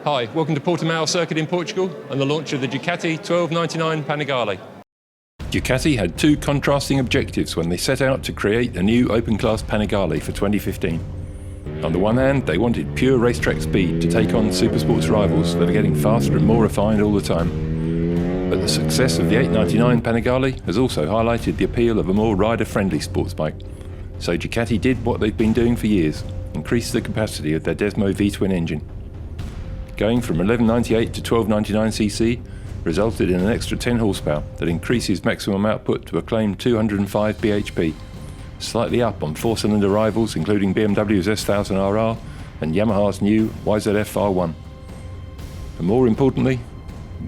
Hi, welcome to Portimao circuit in Portugal and the launch of the Ducati 1299 Panigale. Ducati had two contrasting objectives when they set out to create a new open-class Panigale for 2015. On the one hand, they wanted pure racetrack speed to take on supersports rivals that are getting faster and more refined all the time. But the success of the 899 Panigale has also highlighted the appeal of a more rider-friendly sports bike. So Ducati did what they've been doing for years, increase the capacity of their Desmo V-twin engine. Going from 1198 to 1299cc resulted in an extra 10 horsepower that increases maximum output to a claimed 205 bhp, slightly up on four-cylinder rivals including BMW's S1000RR and Yamaha's new YZF R1. And more importantly,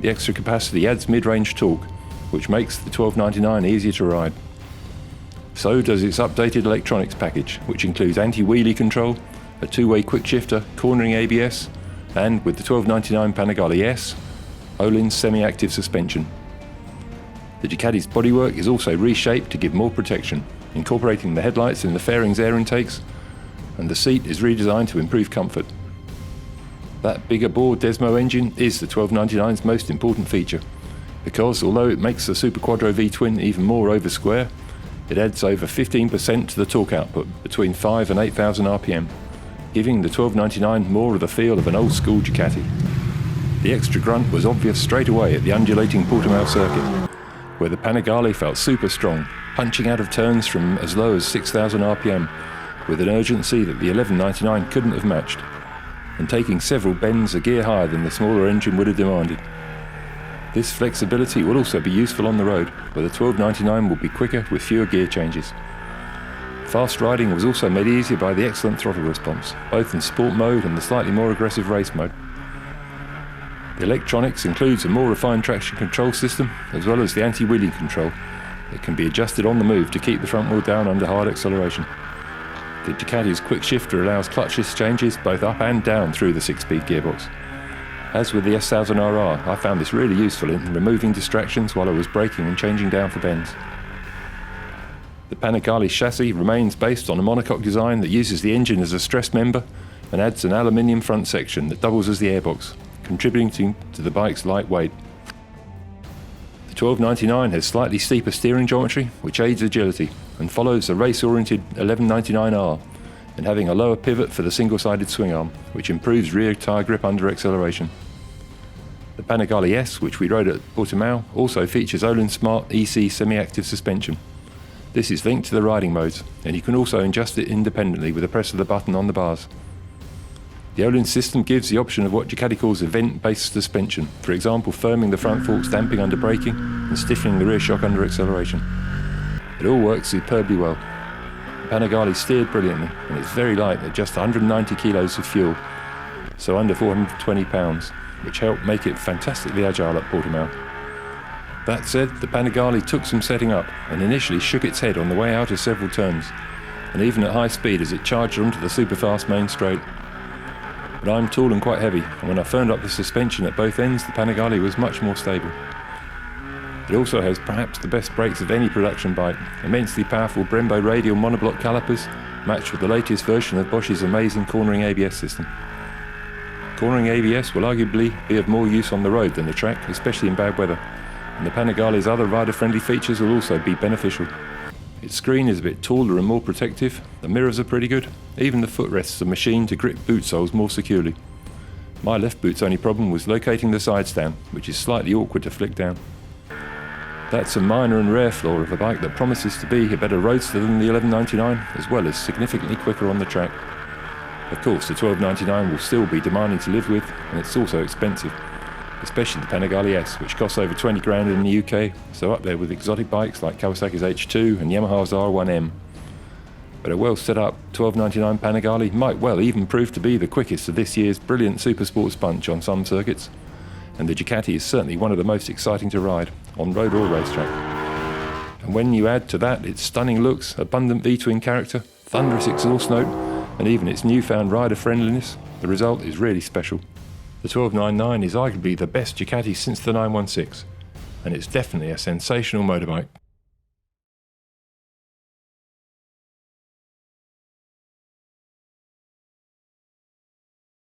the extra capacity adds mid-range torque, which makes the 1299 easier to ride. So does its updated electronics package, which includes anti-wheelie control, a two-way quick shifter, cornering ABS, and with the 1299 Panigale S, Öhlins semi-active suspension. The Ducati's bodywork is also reshaped to give more protection, incorporating the headlights in the fairings air intakes, and the seat is redesigned to improve comfort. That bigger bore Desmo engine is the 1299's most important feature, because although it makes the Super Quattro V-twin even more over-square, it adds over 15% to the torque output between 5 and 8,000 RPM, giving the 1299 more of the feel of an old-school Ducati. The extra grunt was obvious straight away at the undulating Portimao circuit, where the Panigale felt super strong, punching out of turns from as low as 6,000 RPM, with an urgency that the 1199 couldn't have matched, and taking several bends a gear higher than the smaller engine would have demanded. This flexibility will also be useful on the road, where the 1299 will be quicker with fewer gear changes. Fast riding was also made easier by the excellent throttle response, both in sport mode and the slightly more aggressive race mode. The electronics includes a more refined traction control system, as well as the anti-wheelie control that can be adjusted on the move to keep the front wheel down under hard acceleration. The Ducati's quick shifter allows clutchless changes both up and down through the 6-speed gearbox. As with the S1000RR, I found this really useful in removing distractions while I was braking and changing down for bends. The Panigale chassis remains based on a monocoque design that uses the engine as a stress member and adds an aluminium front section that doubles as the airbox, contributing to the bike's light weight. The 1299 has slightly steeper steering geometry, which aids agility, and follows the race-oriented 1199R, and having a lower pivot for the single-sided swing arm, which improves rear tyre grip under acceleration. The Panigale S, which we rode at Portimao, also features Öhlins Smart EC semi-active suspension. This is linked to the riding modes, and you can also adjust it independently with a press of the button on the bars. The Öhlins system gives the option of what Ducati calls event-based suspension, for example firming the front forks damping under braking and stiffening the rear shock under acceleration. It all works superbly well. The Panigale steered brilliantly, and it's very light at just 190 kilos of fuel, so under 420 pounds, which helped make it fantastically agile at Portimao. That said, the Panigale took some setting up and initially shook its head on the way out of several turns, and even at high speed as it charged onto the super-fast main straight. But I'm tall and quite heavy, and when I firmed up the suspension at both ends, the Panigale was much more stable. It also has perhaps the best brakes of any production bike, immensely powerful Brembo radial monoblock calipers, matched with the latest version of Bosch's amazing cornering ABS system. Cornering ABS will arguably be of more use on the road than the track, especially in bad weather, and the Panigale's other rider-friendly features will also be beneficial. Its screen is a bit taller and more protective, the mirrors are pretty good, even the footrests are machined to grip boot soles more securely. My left boot's only problem was locating the side stand, which is slightly awkward to flick down. That's a minor and rare flaw of a bike that promises to be a better roadster than the 1199, as well as significantly quicker on the track. Of course, the 1299 will still be demanding to live with, and it's also expensive, especially the Panigale S, which costs over 20 grand in the UK, so up there with exotic bikes like Kawasaki's H2 and Yamaha's R1M. But a well set up 1299 Panigale might well even prove to be the quickest of this year's brilliant supersports bunch on some circuits, and the Ducati is certainly one of the most exciting to ride, on road or racetrack. And when you add to that its stunning looks, abundant V-twin character, thunderous exhaust note, and even its newfound rider friendliness, the result is really special. The 1299 is arguably the best Ducati since the 916, and it's definitely a sensational motorbike.